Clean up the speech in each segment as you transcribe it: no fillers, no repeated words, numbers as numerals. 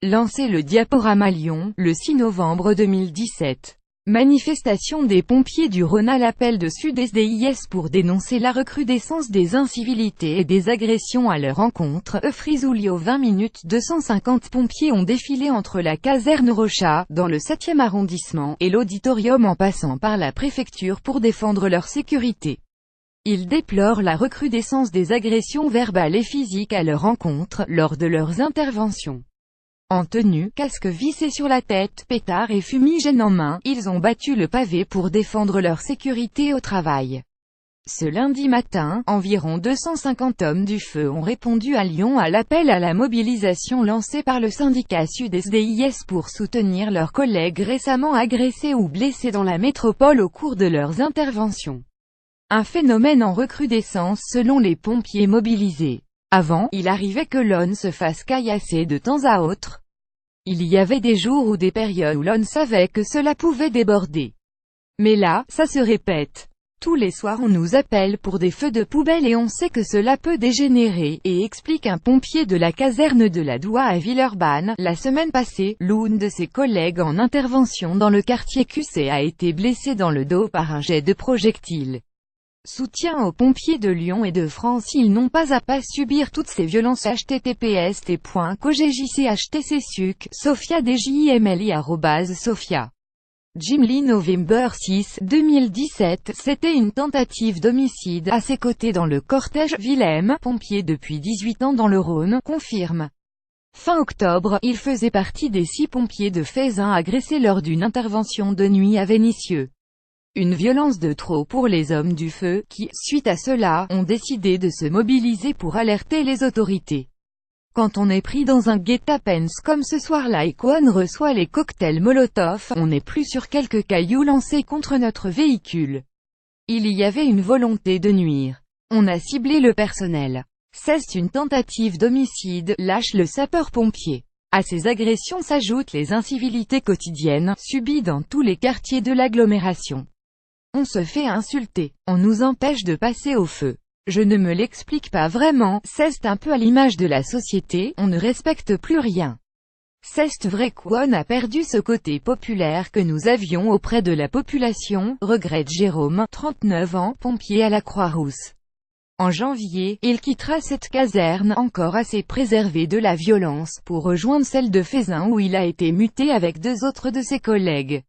Lancé le diaporama Lyon, le 6 novembre 2017. Manifestation des pompiers du Rhône à l'appel de Sud SDIS pour dénoncer la recrudescence des incivilités et des agressions à leur encontre. Frisoulio 20 minutes 250 pompiers ont défilé entre la caserne Rochat, dans le 7e arrondissement, et l'auditorium en passant par la préfecture pour défendre leur sécurité. Ils déplorent la recrudescence des agressions verbales et physiques à leur encontre, lors de leurs interventions. En tenue, casque vissé sur la tête, pétard et fumigène en main, ils ont battu le pavé pour défendre leur sécurité au travail. Ce lundi matin, environ 250 hommes du feu ont répondu à Lyon à l'appel à la mobilisation lancé par le syndicat Sud SDIS pour soutenir leurs collègues récemment agressés ou blessés dans la métropole au cours de leurs interventions. Un phénomène en recrudescence selon les pompiers mobilisés. Avant, il arrivait que l'on se fasse caillasser de temps à autre. Il y avait des jours ou des périodes où l'on savait que cela pouvait déborder. Mais là, ça se répète. Tous les soirs on nous appelle pour des feux de poubelle et on sait que cela peut dégénérer, et explique un pompier de la caserne de la Doua à Villeurbanne. La semaine passée, l'une de ses collègues en intervention dans le quartier QC a été blessée dans le dos par un jet de projectile. Soutien aux pompiers de Lyon et de France. Ils n'ont pas à subir toutes ces violences. https://kojjchtcsuc, sophia@Sofia. Jim November 6, 2017, c'était une tentative d'homicide. À ses côtés dans le cortège, Willem, pompier depuis 18 ans dans le Rhône, confirme. Fin octobre, il faisait partie des 6 pompiers de Feyzin agressés lors d'une intervention de nuit à Vénissieux. Une violence de trop pour les hommes du feu, qui, suite à cela, ont décidé de se mobiliser pour alerter les autorités. Quand on est pris dans un guet-apens comme ce soir-là et qu'on reçoit les cocktails Molotov, on n'est plus sur quelques cailloux lancés contre notre véhicule. Il y avait une volonté de nuire. On a ciblé le personnel. C'est une tentative d'homicide, lâche le sapeur-pompier. À ces agressions s'ajoutent les incivilités quotidiennes, subies dans tous les quartiers de l'agglomération. On se fait insulter. On nous empêche de passer au feu. Je ne me l'explique pas vraiment, c'est un peu à l'image de la société, on ne respecte plus rien. C'est vrai qu'on a perdu ce côté populaire que nous avions auprès de la population, regrette Jérôme, 39 ans, pompier à la Croix-Rousse. En janvier, il quittera cette caserne, encore assez préservée de la violence, pour rejoindre celle de Feyzin où il a été muté avec 2 autres de ses collègues.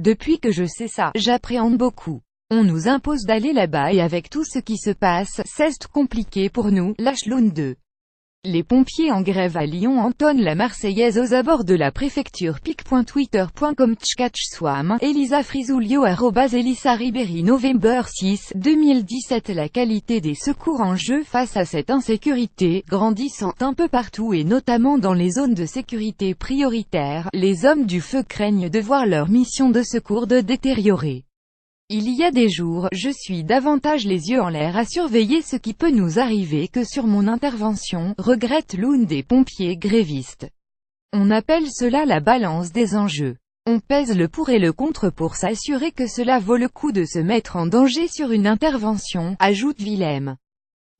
Depuis que je sais ça, j'appréhende beaucoup. On nous impose d'aller là-bas et avec tout ce qui se passe, c'est compliqué pour nous, lâche l'une d'eux. Les pompiers en grève à Lyon entonnent la Marseillaise aux abords de la préfecture. pic.twitter.com Tchkatchswam, Elisa Frisoulio @Elisa Ribéry November 6, 2017. La qualité des secours en jeu face à cette insécurité, grandissante un peu partout et notamment dans les zones de sécurité prioritaires, les hommes du feu craignent de voir leur mission de secours de détériorer. Il y a des jours, je suis davantage les yeux en l'air à surveiller ce qui peut nous arriver que sur mon intervention, regrette l'une des pompiers grévistes. On appelle cela la balance des enjeux. On pèse le pour et le contre pour s'assurer que cela vaut le coup de se mettre en danger sur une intervention, ajoute Willem.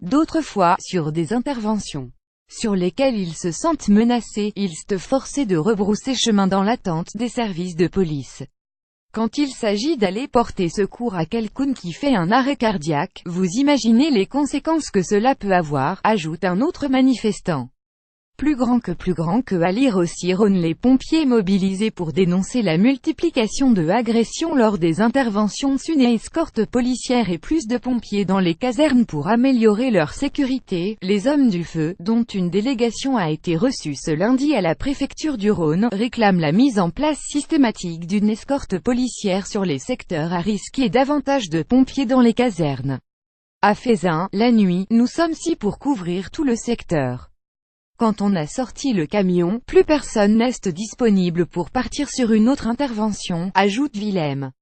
D'autres fois, sur des interventions sur lesquelles ils se sentent menacés, ils se forcent de rebrousser chemin dans l'attente des services de police. Quand il s'agit d'aller porter secours à quelqu'un qui fait un arrêt cardiaque, vous imaginez les conséquences que cela peut avoir, ajoute un autre manifestant. Plus grand que à lire aussi Rhône. Les pompiers mobilisés pour dénoncer la multiplication de agressions lors des interventions. Une escorte policière et plus de pompiers dans les casernes pour améliorer leur sécurité. Les hommes du feu, dont une délégation a été reçue ce lundi à la préfecture du Rhône, réclament la mise en place systématique d'une escorte policière sur les secteurs à risque et davantage de pompiers dans les casernes. À Feyzin, la nuit, nous sommes 6 pour couvrir tout le secteur. Quand on a sorti le camion, plus personne n'est disponible pour partir sur une autre intervention, ajoute Willem.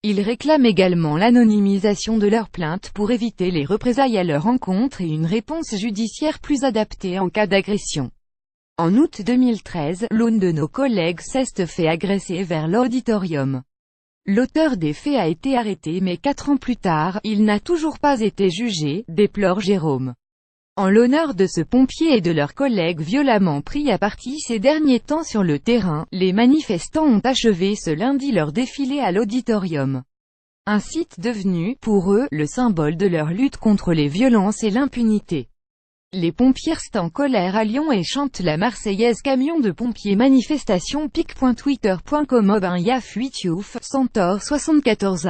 Ils réclament également l'anonymisation de leurs plaintes pour éviter les représailles à leur encontre et une réponse judiciaire plus adaptée en cas d'agression. En août 2013, l'une de nos collègues s'est fait agresser vers l'auditorium. L'auteur des faits a été arrêté mais 4 ans plus tard, il n'a toujours pas été jugé, déplore Jérôme. En l'honneur de ce pompier et de leurs collègues violemment pris à partie ces derniers temps sur le terrain, les manifestants ont achevé ce lundi leur défilé à l'auditorium. Un site devenu, pour eux, le symbole de leur lutte contre les violences et l'impunité. Les pompiers sont en colère à Lyon et chantent la Marseillaise. Camion de pompiers. Manifestation. pic.twitter.com Yaf 8 Youf, Centaure 74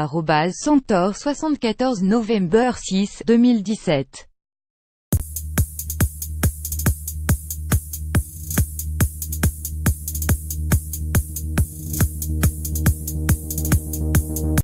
@Centaure 74 November 6, 2017